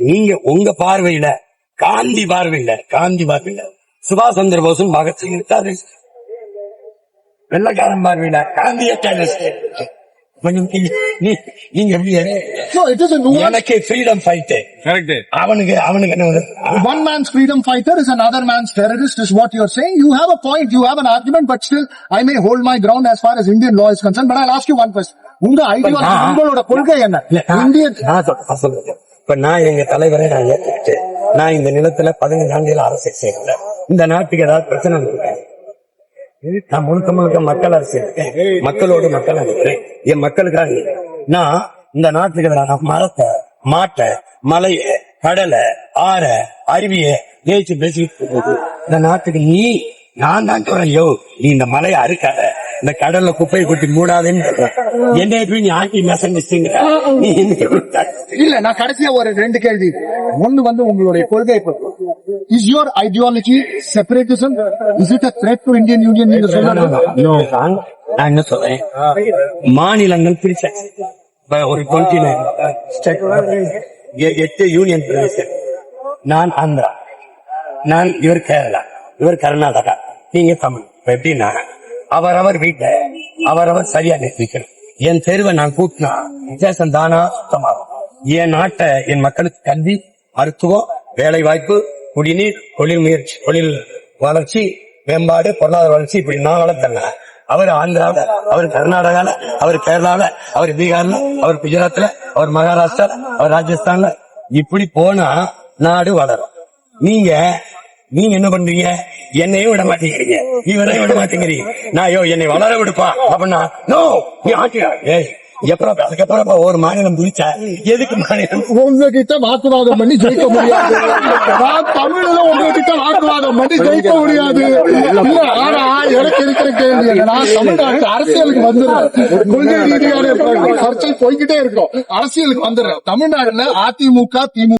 நீங்க உங்க பார்வையில காந்தி பார்வையில சுபாஷ் சந்திர போஸும் பகத்சிங் இருக்காரு. வெள்ளக்காரன் பார்வையில காந்திய எனக்கு ஃப்ரீடம் ஃபைட். அவனுக்கு என்ன one man's freedom fighter is another man's terrorist is what you're saying. You have a point, you have an argument, but still I may hold my ground as far as Indian law is concerned. But I'll ask you one question. உங்க ideology, உங்களோட கொள்கை என்ன? Indian இப்ப நான் எங்க தலைவரை நான் ஏற்றுக்கிட்டு நான் இந்த நிலத்துல 15 ஆண்டுகள் அரசியல் செய்யல. இந்த நாட்டுக்கு ஏதாவது பிரச்சனை இருக்கேன், நான் முழுக்க மக்கள் அரசியல் மக்களோடு மக்கள் இருக்கிறேன். என் மக்களுக்காக நான் இந்த நாட்டுக்கு மரத்தை, மாட்டை, மலைய, கடலை, ஆற, அருவிய ஜெயிச்சு பேசிட்டு போகுது. இந்த நாட்டுக்கு நான் தான் சொல்றையோ, நீ இந்த மலையை அறுக்காத, இந்த கடல்ல குப்பையை கொட்டி மூடாதேன்னு என்ன நீ ஆக்கி மெசேஜ் நீ இல்ல. நான் கடைசியா ஒரு 2 கேள்வி. ஒண்ணு உங்களுடைய கொள்கை is your ideology separatism? Is it a threat to Indian Union? நீங்க சொல்லணும். நான் என்ன சொல்றேன், மாநிலங்கள் பிரிச்ச ஒரு 29 ஸ்டேட், 8 யூனியன் பிரதேசம். நான் ஆந்திரா, நான் இவர் கேரளா, இவர் கர்நாடகா, நீங்க தமிழ். எப்படின்னா அவரவர் வீட்டை அவரவர் சரியா நிர்ணயிக்கணும். என் தெருவை நான் கூட்டினா வித்தியாசம் தானா சுத்தமாகும். என் நாட்டை, என் மக்களுக்கு கல்வி, மருத்துவம், வேலை வாய்ப்பு, குடிநீர், தொழில் முயற்சி, தொழில் வளர்ச்சி, மேம்பாடு, பொருளாதார வளர்ச்சி, இப்படி நான் வளர்த்தேன். அவர் ஆந்திராவில, அவர் கர்நாடகால, அவர் கேரளால, அவர் பீகார்ல, அவர் குஜராத்ல, அவர் மகாராஷ்டிரா, அவர் ராஜஸ்தான்ல, இப்படி போனா நாடு வளரும். நீங்க என்ன பண்றீங்க? என்னையும் விட மாட்டேங்கிறீங்க, இவரையும் விட மாட்டேங்கிறீங்க. நான் என்னை வளர விடுப்பா அப்படின்னா நோ, நீ ஆட்டியா அதுக்கப்புறம் ஒரு மாநிலம் பிடிச்சா எதுக்கு மாநிலம்? உங்ககிட்ட வாக்குவாதம் பண்ணி ஜெயிக்க முடியாது. நான் தமிழ்ல உங்ககிட்ட வாக்குவாதம் பண்ணி ஜெயிக்க முடியாது. ஆனா எனக்கு இருக்கிற கேள்வி என்னன்னா, தமிழ்நாட்டு அரசியலுக்கு வந்துடுறேன், கொள்கை ரீதியான சர்ச்சை போய்கிட்டே இருக்கும், அரசியலுக்கு வந்துடுறேன். தமிழ்நாடுல அதிமுக, திமுக